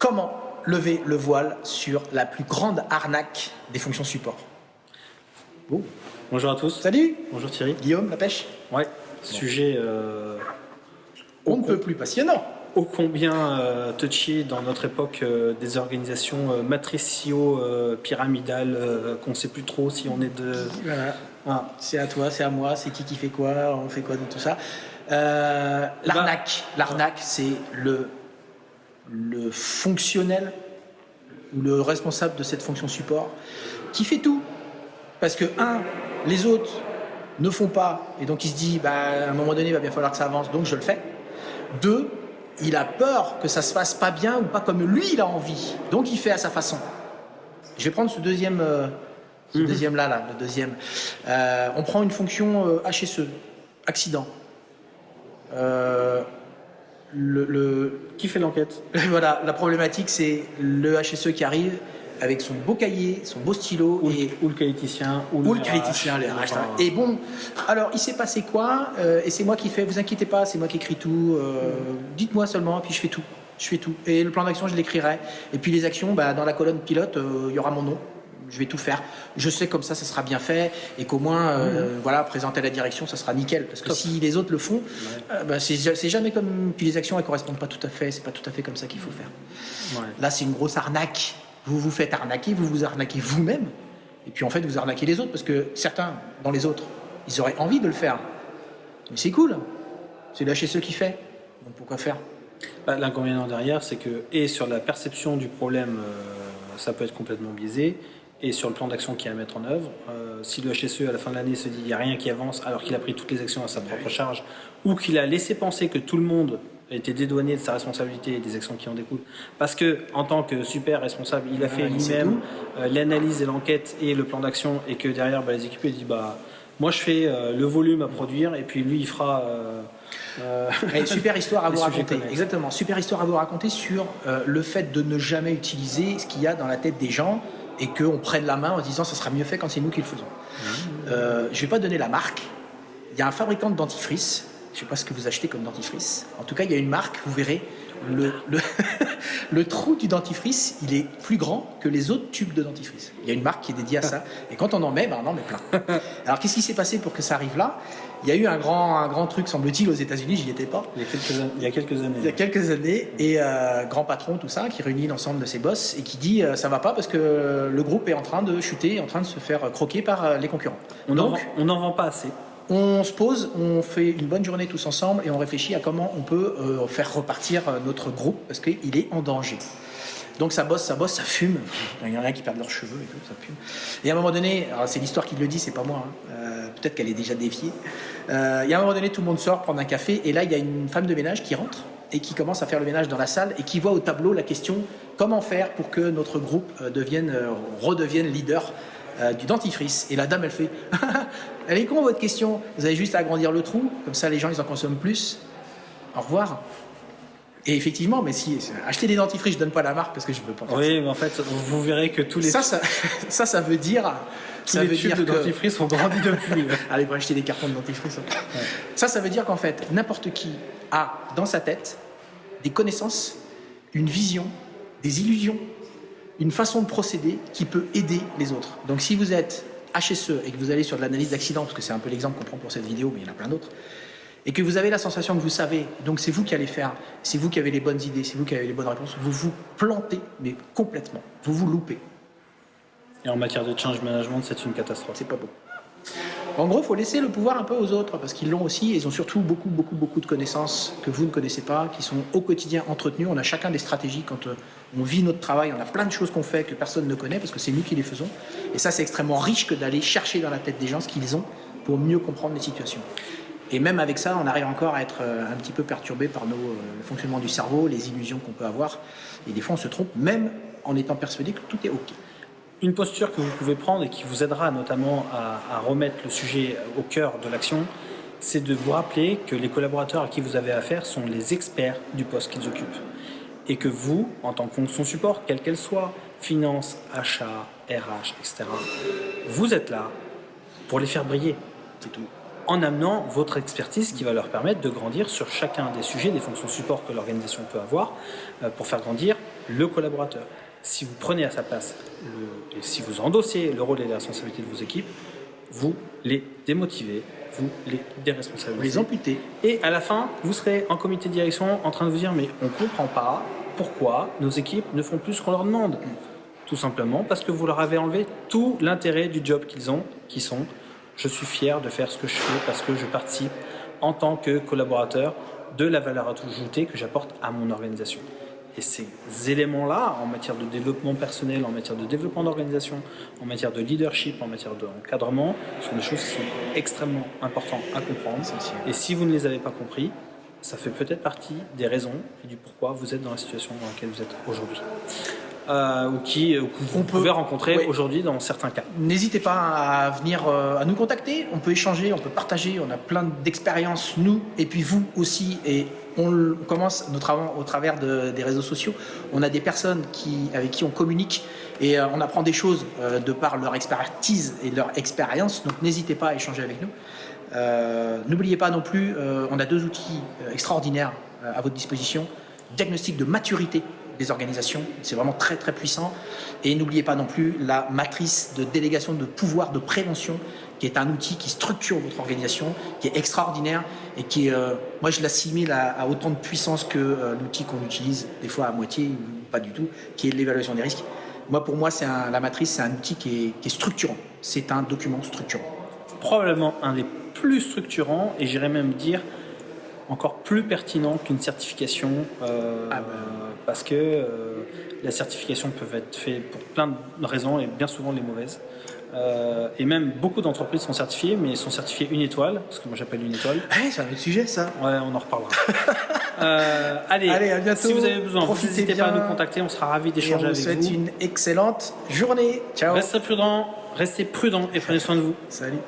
comment lever le voile sur la plus grande arnaque des fonctions support. Bon. Bonjour à tous. Salut. Bonjour Thierry. Guillaume, la pêche. Ouais, sujet on ne peut plus passionnant. Ô combien touchy dans notre époque des organisations matricio-pyramidales qu'on ne sait plus trop si on est de... Voilà. Ah, c'est à toi, c'est à moi, c'est qui fait quoi, on fait quoi de tout ça. L'arnaque, c'est le fonctionnel ou le responsable de cette fonction support qui fait tout. Parce que, les autres ne font pas, et donc il se dit, à un moment donné, il va bien falloir que ça avance, donc je le fais. 2, il a peur que ça se fasse pas bien ou pas comme lui il a envie, donc il fait à sa façon. Je vais prendre ce deuxième, le deuxième. On prend une fonction HSE, accident. Qui fait l'enquête? Voilà, la problématique c'est le HSE qui arrive avec son beau cahier, son beau stylo ou le qualiticien ou le qualiticien, les RH. Et bon, alors il s'est passé quoi et c'est moi qui fais, vous inquiétez pas, c'est moi qui écris tout, dites-moi seulement, puis je fais tout. Et le plan d'action, je l'écrirai. Et puis les actions, dans la colonne pilote, il y aura mon nom. Je vais tout faire. Je sais comme ça sera bien fait et qu'au moins, présenter à la direction, ça sera nickel. Parce que si les autres le font, c'est jamais comme. Puis les actions, elles correspondent pas tout à fait. C'est pas tout à fait comme ça qu'il faut faire. Ouais. Là, c'est une grosse arnaque. Vous vous faites arnaquer, vous vous arnaquez vous-même. Et puis en fait, vous arnaquez les autres parce que certains, dans les autres, ils auraient envie de le faire. Mais c'est cool. C'est le HSE qui fait. Donc pourquoi faire? L'inconvénient derrière, c'est que, et sur la perception du problème, ça peut être complètement biaisé. Et sur le plan d'action qu'il y a à mettre en œuvre, si le HSE à la fin de l'année se dit qu'il n'y a rien qui avance alors qu'il a pris toutes les actions à sa propre charge, ou qu'il a laissé penser que tout le monde a été dédouané de sa responsabilité et des actions qui en découlent, parce que en tant que super responsable, il a fait lui-même l'analyse et l'enquête et le plan d'action, et que derrière les équipes disent moi je fais le volume à produire et puis lui il fera... super histoire à vous raconter. Exactement, super histoire à vous raconter sur le fait de ne jamais utiliser ce qu'il y a dans la tête des gens et qu'on prenne la main en disant ça sera mieux fait quand c'est nous qui le faisons. Je ne vais pas donner la marque. Il y a un fabricant de dentifrice, je ne sais pas ce que vous achetez comme dentifrice. En tout cas, il y a une marque, vous verrez, le trou du dentifrice, il est plus grand que les autres tubes de dentifrice. Il y a une marque qui est dédiée à ça. Et quand on en met, on en met plein. Alors, qu'est-ce qui s'est passé pour que ça arrive là? Il y a eu un grand truc, semble-t-il, aux États-Unis, j'y étais pas. Il y a quelques années. Et grand patron, tout ça, qui réunit l'ensemble de ses boss et qui dit ça va pas parce que le groupe est en train de chuter, en train de se faire croquer par les concurrents. On n'en vend pas assez. On se pose, on fait une bonne journée tous ensemble et on réfléchit à comment on peut faire repartir notre groupe parce qu'il est en danger. Donc ça bosse, ça fume. Il y en a qui perdent leurs cheveux et tout, ça fume. Et à un moment donné, alors c'est l'histoire qui le dit, c'est pas moi, peut-être qu'elle est déjà défiée. Et à un moment donné, tout le monde sort prendre un café et là, il y a une femme de ménage qui rentre et qui commence à faire le ménage dans la salle et qui voit au tableau la question comment faire pour que notre groupe redevienne leader du dentifrice. Et la dame, elle fait elle est con votre question, vous avez juste à agrandir le trou, comme ça les gens ils en consomment plus. Au revoir. Et effectivement, mais si acheter des dentifrices, je donne pas la marque parce que je veux pas faire ça. Oui, mais en fait, vous verrez que tous les ça veut dire tous les tubes de dentifrice ont grandi depuis. Allez, pour acheter des cartons de dentifrice. Ouais. Ça veut dire qu'en fait, n'importe qui a dans sa tête des connaissances, une vision, des illusions, une façon de procéder qui peut aider les autres. Donc si vous êtes HSE et que vous allez sur de l'analyse d'accident, parce que c'est un peu l'exemple qu'on prend pour cette vidéo, mais il y en a plein d'autres, et que vous avez la sensation que vous savez, donc c'est vous qui allez faire, c'est vous qui avez les bonnes idées, c'est vous qui avez les bonnes réponses, vous vous plantez, mais complètement, vous vous loupez. Et en matière de change management, c'est une catastrophe. C'est pas beau. En gros, il faut laisser le pouvoir un peu aux autres, parce qu'ils l'ont aussi, et ils ont surtout beaucoup de connaissances que vous ne connaissez pas, qui sont au quotidien entretenues. On a chacun des stratégies quand on vit notre travail, on a plein de choses qu'on fait que personne ne connaît, parce que c'est nous qui les faisons. Et ça, c'est extrêmement riche que d'aller chercher dans la tête des gens ce qu'ils ont pour mieux comprendre les situations. Et même avec ça, on arrive encore à être un petit peu perturbé par le fonctionnement du cerveau, les illusions qu'on peut avoir. Et des fois, on se trompe, même en étant persuadé que tout est OK. Une posture que vous pouvez prendre et qui vous aidera notamment à remettre le sujet au cœur de l'action, c'est de vous rappeler que les collaborateurs à qui vous avez affaire sont les experts du poste qu'ils occupent. Et que vous, en tant que fonction support, quelle qu'elle soit, finance, achat, RH, etc., vous êtes là pour les faire briller. C'est tout. En amenant votre expertise qui va leur permettre de grandir sur chacun des sujets, des fonctions support que l'organisation peut avoir, pour faire grandir le collaborateur. Si vous prenez à sa place, et si vous endossez le rôle et les responsabilités de vos équipes, vous les démotivez, vous les déresponsabilisez. Vous les amputez. Et à la fin, vous serez en comité de direction en train de vous dire mais on ne comprend pas pourquoi nos équipes ne font plus ce qu'on leur demande. Tout simplement parce que vous leur avez enlevé tout l'intérêt du job qu'ils ont, qui sont je suis fier de faire ce que je fais parce que je participe en tant que collaborateur de la valeur ajoutée que j'apporte à mon organisation. Et ces éléments-là, en matière de développement personnel, en matière de développement d'organisation, en matière de leadership, en matière d'encadrement, sont des choses qui sont extrêmement importantes à comprendre. Et si vous ne les avez pas compris, ça fait peut-être partie des raisons et du pourquoi vous êtes dans la situation dans laquelle vous êtes aujourd'hui. Ou que vous pouvez rencontrer aujourd'hui dans certains cas. N'hésitez pas à venir à nous contacter, on peut échanger, on peut partager, on a plein d'expériences, nous, et puis vous aussi, et on commence notamment au travers des réseaux sociaux. On a des personnes avec qui on communique et on apprend des choses de par leur expertise et leur expérience, donc n'hésitez pas à échanger avec nous. N'oubliez pas non plus, on a 2 outils extraordinaires à votre disposition. Diagnostic de maturité des organisations, c'est vraiment très très puissant. Et n'oubliez pas non plus la matrice de délégation de pouvoir de prévention, qui est un outil qui structure votre organisation, qui est extraordinaire et qui, moi je l'assimile à autant de puissance que l'outil qu'on utilise, des fois à moitié ou pas du tout, qui est l'évaluation des risques. Pour moi, la matrice, c'est un outil qui est structurant. C'est un document structurant. Probablement un des plus structurants, et j'irais même dire encore plus pertinent qu'une certification, parce que la certification peut être faite pour plein de raisons et bien souvent les mauvaises. Et même beaucoup d'entreprises sont certifiées, mais sont certifiées 1 étoile, parce que moi j'appelle 1 étoile. C'est un autre sujet ça. Ouais, on en reparlera. Allez, à bientôt. Si vous avez besoin, n'hésitez pas à nous contacter, on sera ravis d'échanger avec vous. On vous souhaite une excellente journée. Ciao. Restez prudents et prenez soin de vous. Salut.